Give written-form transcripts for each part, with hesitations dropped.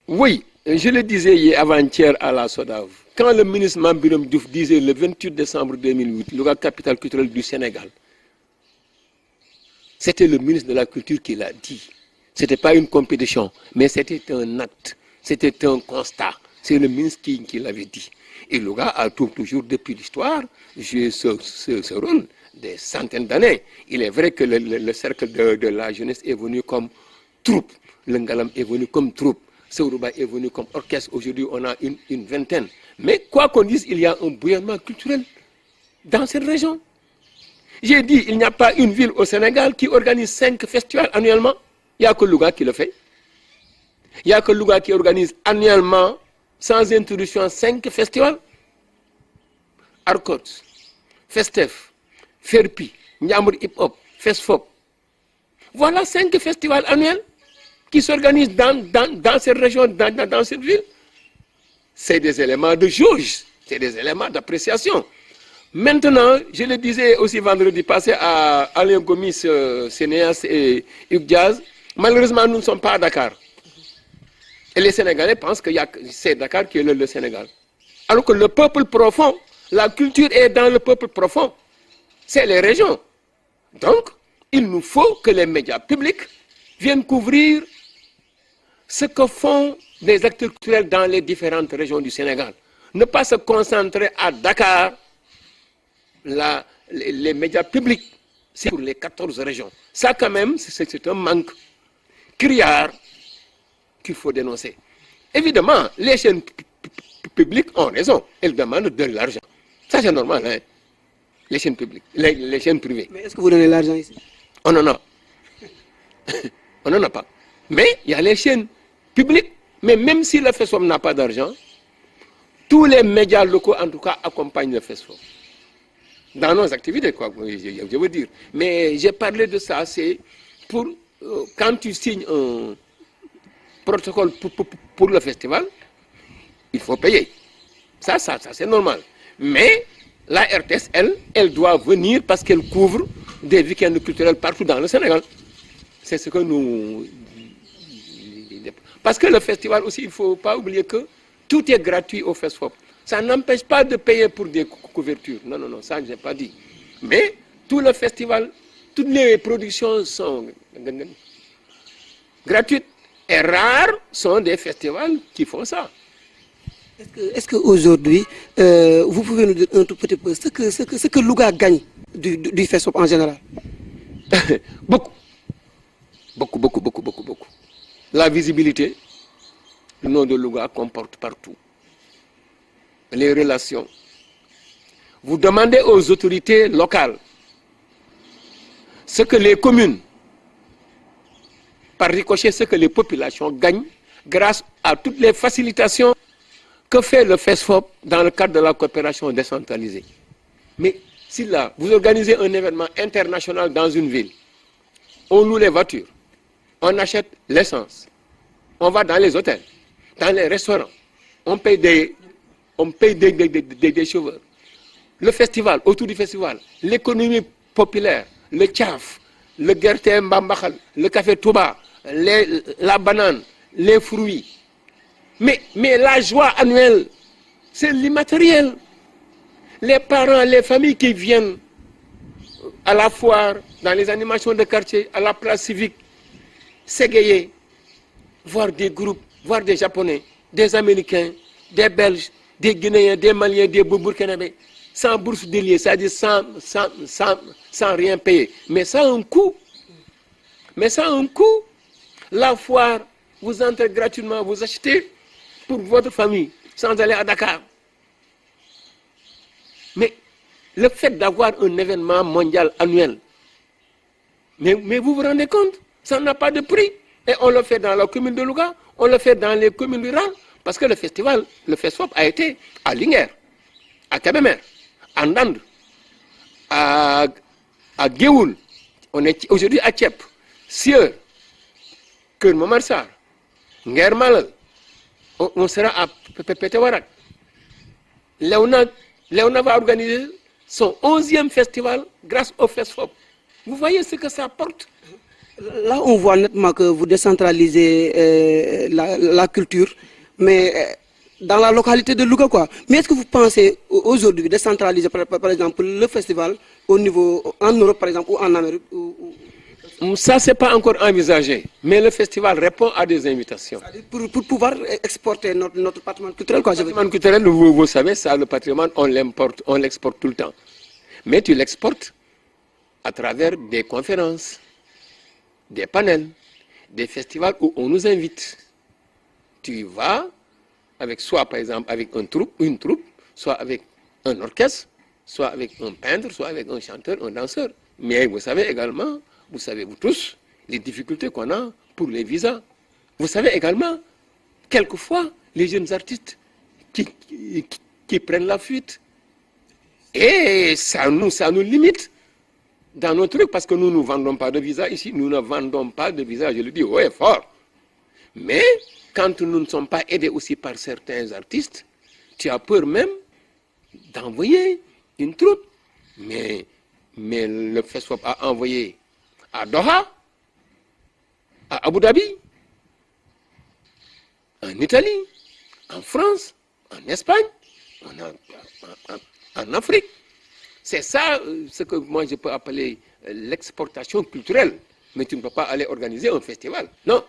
Oui, je le disais hier avant-hier à la SODAV. Quand le ministre Mambiram Diouf disait le 28 décembre 2008, Louga, capitale culturelle du Sénégal, c'était le ministre de la Culture qui l'a dit. Ce n'était pas une compétition, mais c'était un acte, c'était un constat. C'est le ministre qui l'avait dit. Et Louga a toujours, depuis l'histoire, joué ce rôle des centaines d'années. Il est vrai que le cercle de la jeunesse est venu comme troupe. Le Ngalam est venu comme troupe. Seurouba est venu comme orchestre. Aujourd'hui, on a une vingtaine. Mais quoi qu'on dise, il y a un bouillonnement culturel dans cette région. J'ai dit, il n'y a pas une ville au Sénégal qui organise 5 festivals annuellement. Il n'y a que Louga qui le fait. Il n'y a que Louga qui organise annuellement, sans interruption, 5 festivals. Arcots, Festef, Ferpi, Ndiambour Hip Hop, Fesfop. Voilà 5 festivals annuels qui s'organisent dans cette région, dans cette ville. C'est des éléments de jauge, c'est des éléments d'appréciation. Maintenant, je le disais aussi vendredi passé à Alain Gomis, Sénéas et Hugues Diaz, malheureusement, nous ne sommes pas à Dakar. Et les Sénégalais pensent que c'est Dakar qui est le Sénégal. Alors que le peuple profond, la culture est dans le peuple profond. C'est les régions. Donc, il nous faut que les médias publics viennent couvrir ce que font les acteurs culturels dans les différentes régions du Sénégal. Ne pas se concentrer à Dakar. Les médias publics, c'est pour les 14 régions. Ça, quand même, c'est un manque criard qu'il faut dénoncer. Évidemment, les chaînes publiques ont raison. Elles demandent de l'argent. Ça, c'est normal, hein? Les chaînes publiques, les chaînes privées. Mais est-ce que vous donnez l'argent ici? On n'en a. On n'en a pas. Mais il y a les chaînes publiques. Mais même si le FESFOP n'a pas d'argent, tous les médias locaux, en tout cas, accompagnent le FESFOP. Dans nos activités, quoi, je veux dire. Mais j'ai parlé de ça, c'est pour, quand tu signes un protocole pour le festival, il faut payer. Ça c'est normal. Mais la RTS, elle doit venir parce qu'elle couvre des week-ends culturels partout dans le Sénégal. C'est ce que nous... Parce que le festival aussi, il ne faut pas oublier que tout est gratuit au FESFOP. Ça n'empêche pas de payer pour des couvertures. Non, non, non, ça je n'ai pas dit. Mais tout le festival, toutes les productions sont gratuites. Et rares sont des festivals qui font ça. Est-ce qu'aujourd'hui, vous pouvez nous dire un tout petit peu ce que Louga gagne du FESFOP en général? Beaucoup. Beaucoup, beaucoup, beaucoup, beaucoup, beaucoup. La visibilité, le nom de Louga comporte partout. Les relations. Vous demandez aux autorités locales ce que les communes, par ricochet, ce que les populations gagnent grâce à toutes les facilitations que fait le FESFOP dans le cadre de la coopération décentralisée. Mais si là, vous organisez un événement international dans une ville, on loue les voitures, on achète l'essence, on va dans les hôtels, dans les restaurants, on paye des chauffeurs. Le festival, autour du festival, l'économie populaire, le tchaf, le guerté mbambakhal, le café touba, la banane, les fruits. Mais la joie annuelle, c'est l'immatériel. Les parents, les familles qui viennent à la foire, dans les animations de quartier, à la place civique, s'égayer, voir des groupes, voir des Japonais, des Américains, des Belges, des Guinéens, des Maliens, des Burkinabés, sans bourse déliée, c'est-à-dire sans rien payer. Mais ça a un coût. Mais ça a un coût. La foire, vous entrez gratuitement, vous achetez pour votre famille, sans aller à Dakar. Mais le fait d'avoir un événement mondial annuel, mais vous vous rendez compte, ça n'a pas de prix. Et on le fait dans la commune de Louga, on le fait dans les communes rurales, parce que le festival, le FESFOP a été à Linguère, à Kébémer, à Ndande, à Géoul, on est aujourd'hui à Thiep, Sieur, Keur Momar Sarr, Nguer Malal, on sera à Pétéwarak. Léona va organiser son 11e festival grâce au FESFOP. Vous voyez ce que ça apporte. Là, on voit nettement que vous décentralisez la culture, mais dans la localité de Louga, quoi. Mais est-ce que vous pensez aujourd'hui décentraliser, par exemple, le festival au niveau, en Europe, par exemple, ou en Amérique Ça, c'est pas encore envisagé. Mais le festival répond à des invitations. pour pouvoir exporter notre patrimoine culturel, quoi. Le patrimoine culturel, vous savez, ça, le patrimoine, on l'importe, on l'exporte tout le temps. Mais tu l'exportes à travers des conférences, des panels, des festivals où on nous invite. Tu y vas avec soit par exemple avec une troupe, soit avec un orchestre, soit avec un peintre, soit avec un chanteur, un danseur. Mais vous savez également, vous savez vous tous, les difficultés qu'on a pour les visas. Vous savez également, quelquefois, les jeunes artistes qui prennent la fuite. Et ça nous limite dans nos trucs, parce que nous ne vendons pas de visa ici, nous ne vendons pas de visa, je le dis haut et fort. Mais quand nous ne sommes pas aidés aussi par certains artistes, tu as peur même d'envoyer une troupe. Mais le FESFOP a envoyé à Doha, à Abu Dhabi, en Italie, en France, en Espagne, en Afrique. C'est ça ce que moi je peux appeler l'exportation culturelle. Mais tu ne peux pas aller organiser un festival. Non,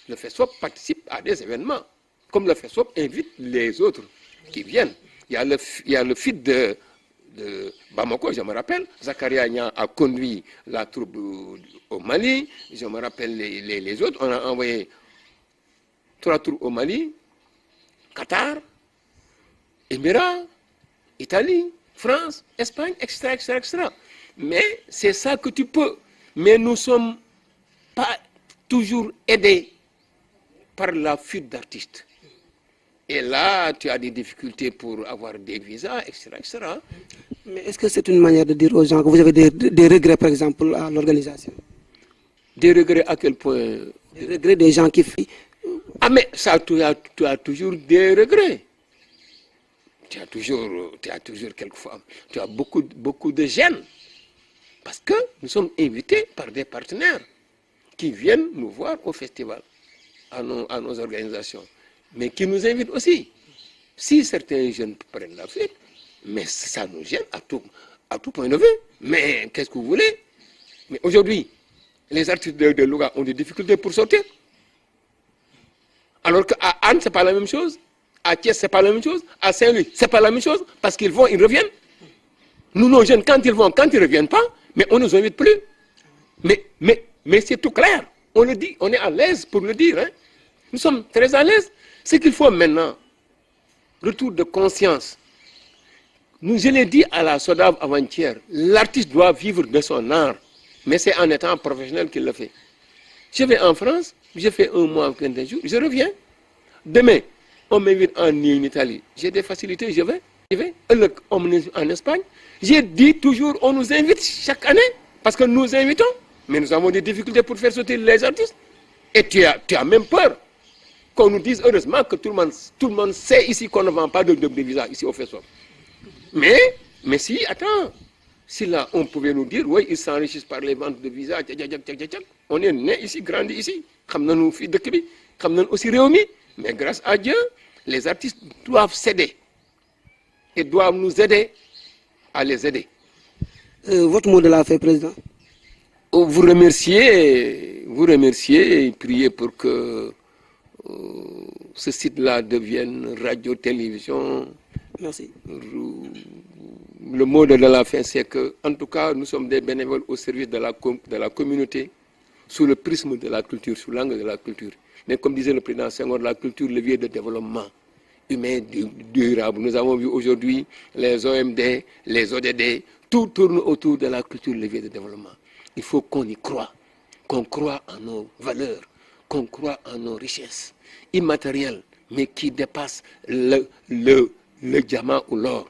le FESFOP participe à des événements. Comme le FESFOP invite les autres qui viennent. Il y a le FIT de Bamako, je me rappelle. Zakaria Niang a conduit la troupe au Mali. Je me rappelle les autres. On a envoyé 3 troupes au Mali, Qatar, Émirats, Italie, France, Espagne, etc., etc., etc. Mais c'est ça que tu peux. Mais nous ne sommes pas toujours aidés par la fuite d'artistes. Et là, tu as des difficultés pour avoir des visas, etc., etc. Mais est-ce que c'est une manière de dire aux gens que vous avez des regrets, par exemple, à l'organisation? Des regrets à quel point? Des regrets des gens qui fuient. Ah, mais ça, tu as toujours des regrets. Tu as toujours quelquefois, tu as beaucoup de gêne. Parce que nous sommes invités par des partenaires qui viennent nous voir au festival, à nos organisations, mais qui nous invitent aussi. Si certains jeunes prennent la fuite, mais ça nous gêne à tout point de vue. Mais qu'est-ce que vous voulez? Mais aujourd'hui, les artistes de Louga ont des difficultés pour sortir. Alors qu'à Anne, ce n'est pas la même chose. À Thiès, ce n'est pas la même chose. À Saint-Louis, ce n'est pas la même chose. Parce qu'ils vont, ils reviennent. Nous, nos jeunes, quand ils vont, quand ils ne reviennent pas, mais on ne nous invite plus. Mais c'est tout clair. On le dit, on est à l'aise pour le dire. Hein. Nous sommes très à l'aise. Ce qu'il faut maintenant, retour de conscience. Je l'ai dit à la SODAV avant-hier, l'artiste doit vivre de son art. Mais c'est en étant professionnel qu'il le fait. Je vais en France, je fais un mois, 15 jours, je reviens. Demain, on m'invite en Italie. J'ai des facilités, je vais. On m'invite en Espagne. J'ai dit toujours, on nous invite chaque année, parce que nous invitons. Mais nous avons des difficultés pour faire sortir les artistes. Et tu as même peur qu'on nous dise, heureusement, que tout le monde sait ici qu'on ne vend pas de visa ici au FESFOP. Mais si, attends. Si là, on pouvait nous dire, oui, ils s'enrichissent par les ventes de visas, on est né ici, grandi ici. Nous sommes aussi réunis. Mais grâce à Dieu, les artistes doivent céder. Et doivent nous aider à les aider. Votre mot de la fin, Président? Vous remercier et prier pour que ce site-là devienne radio-télévision. Merci. Le mot de la fin, c'est que, en tout cas, nous sommes des bénévoles au service de la communauté, sous le prisme de la culture, sous l'angle de la culture. Mais comme disait le président Senghor, la culture, levier de développement humain durable. Nous avons vu aujourd'hui les OMD, les ODD, tout tourne autour de la culture, levier de développement. Il faut qu'on y croit, qu'on croit en nos valeurs, qu'on croit en nos richesses immatérielles, mais qui dépassent le diamant ou l'or.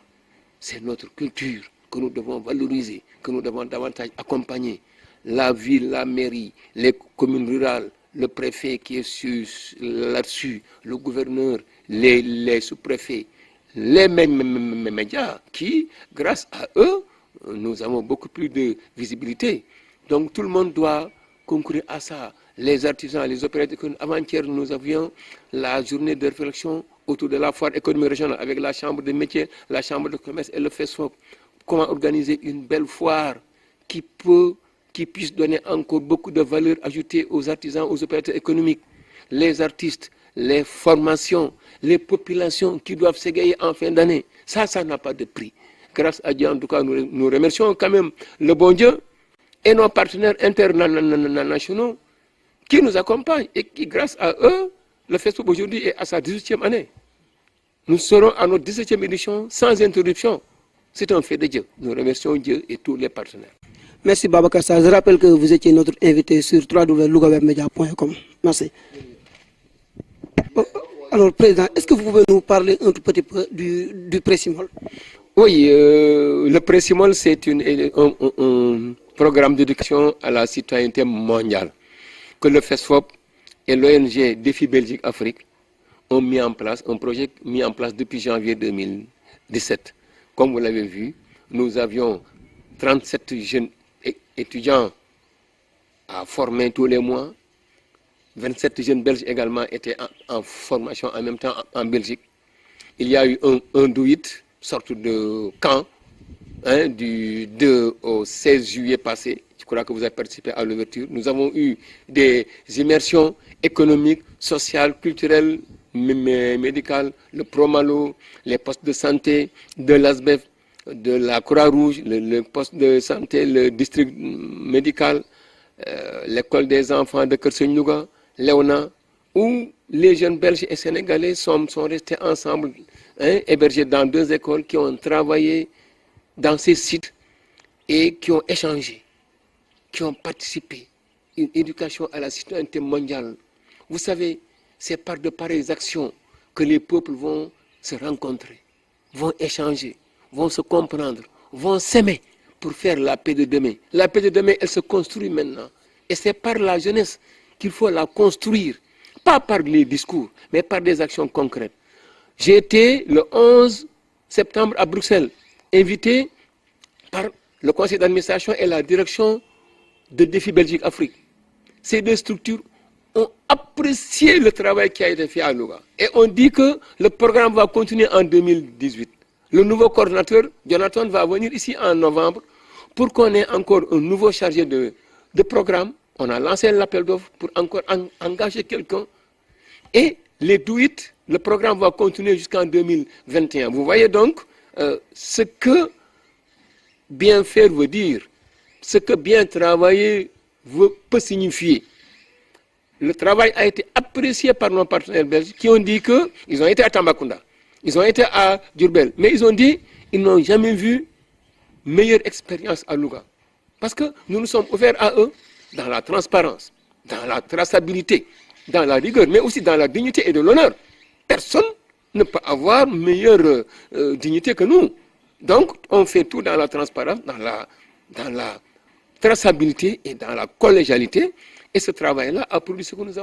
C'est notre culture que nous devons valoriser, que nous devons davantage accompagner. La ville, la mairie, les communes rurales, le préfet qui est là-dessus, le gouverneur, les sous-préfets, les médias qui, grâce à eux, nous avons beaucoup plus de visibilité. Donc tout le monde doit concourir à ça. Les artisans, les opérateurs économiques. Avant-hier, nous avions la journée de réflexion autour de la foire économique régionale avec la chambre de métiers, la chambre de commerce et le FESFOP. Comment organiser une belle foire qui puisse donner encore beaucoup de valeur ajoutée aux artisans, aux opérateurs économiques, les artistes, les formations, les populations qui doivent s'égayer en fin d'année. Ça n'a pas de prix. Grâce à Dieu, en tout cas, nous remercions quand même le bon Dieu et nos partenaires internationaux qui nous accompagnent et qui, grâce à eux, le FESFOP aujourd'hui est à sa 18e année. Nous serons à notre 17e édition sans interruption. C'est un fait de Dieu. Nous remercions Dieu et tous les partenaires. Merci Babacar Sarr. Je rappelle que vous étiez notre invité sur www.lugawebmedia.com. Merci. Alors, Président, est-ce que vous pouvez nous parler un tout petit peu du Pressimol? Oui, le Pressimol, c'est un programme d'éducation à la citoyenneté mondiale que le FESFOP et l'ONG Défi Belgique Afrique ont mis en place, un projet mis en place depuis janvier 2017. Comme vous l'avez vu, nous avions 37 jeunes étudiants à former tous les mois. 27 jeunes Belges également étaient en formation en même temps en Belgique. Il y a eu un douit, sorte de camp, du 2 au 16 juillet passé. Je crois que vous avez participé à l'ouverture. Nous avons eu des immersions économiques, sociales, culturelles, médicales, le Promalo, les postes de santé, de l'ASBEF, de la Croix-Rouge, le poste de santé, le district médical, l'école des enfants de Kersenouga, Léona, où les jeunes Belges et Sénégalais sont restés ensemble, hébergés dans 2 écoles qui ont travaillé dans ces sites et qui ont échangé, qui ont participé. Une éducation à la citoyenneté mondiale. Vous savez, c'est par de pareilles actions que les peuples vont se rencontrer, vont échanger, vont se comprendre, vont s'aimer pour faire la paix de demain. La paix de demain, elle se construit maintenant. Et c'est par la jeunesse qu'il faut la construire. Pas par les discours, mais par des actions concrètes. J'ai été le 11 septembre à Bruxelles, invité par le conseil d'administration et la direction de Défi Belgique Afrique. Ces 2 structures ont apprécié le travail qui a été fait à Louga. Et on dit que le programme va continuer en 2018. Le nouveau coordinateur, Jonathan, va venir ici en novembre pour qu'on ait encore un nouveau chargé de programme. On a lancé l'appel d'offres pour encore engager quelqu'un. Et les douit, le programme va continuer jusqu'en 2021. Vous voyez donc ce que bien faire veut dire, ce que bien travailler peut signifier. Le travail a été apprécié par nos partenaires belges qui ont dit qu'ils ont été à Tambacounda, ils ont été à Diourbel, mais ils ont dit qu'ils n'ont jamais vu meilleure expérience à Louga. Parce que nous nous sommes ouverts à eux dans la transparence, dans la traçabilité, dans la rigueur, mais aussi dans la dignité et de l'honneur. Personne ne peut avoir meilleure dignité que nous. Donc, on fait tout dans la transparence, dans la traçabilité et dans la collégialité. Et ce travail-là a produit ce que nous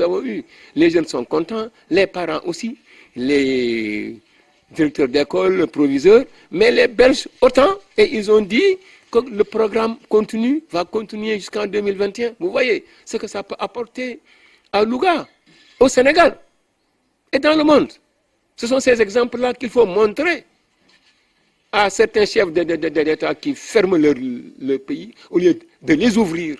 avons eu. Les jeunes sont contents, les parents aussi, les directeurs d'école, le proviseur, mais les Belges autant, et ils ont dit que le programme va continuer jusqu'en 2021. Vous voyez ce que ça peut apporter à Louga, au Sénégal et dans le monde. Ce sont ces exemples-là qu'il faut montrer à certains chefs d'État qui ferment le pays, au lieu de les ouvrir,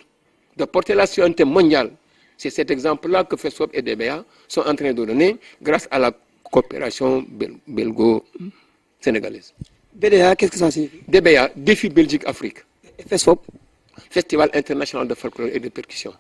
de porter la citoyenneté mondiale. C'est cet exemple-là que FESFOP et DBA sont en train de donner grâce à la coopération belgo-sénégalaise. BDA, qu'est-ce que ça signifie? DBA, Défi Belgique Afrique. FESFOP? Festival international de folklore et de percussion.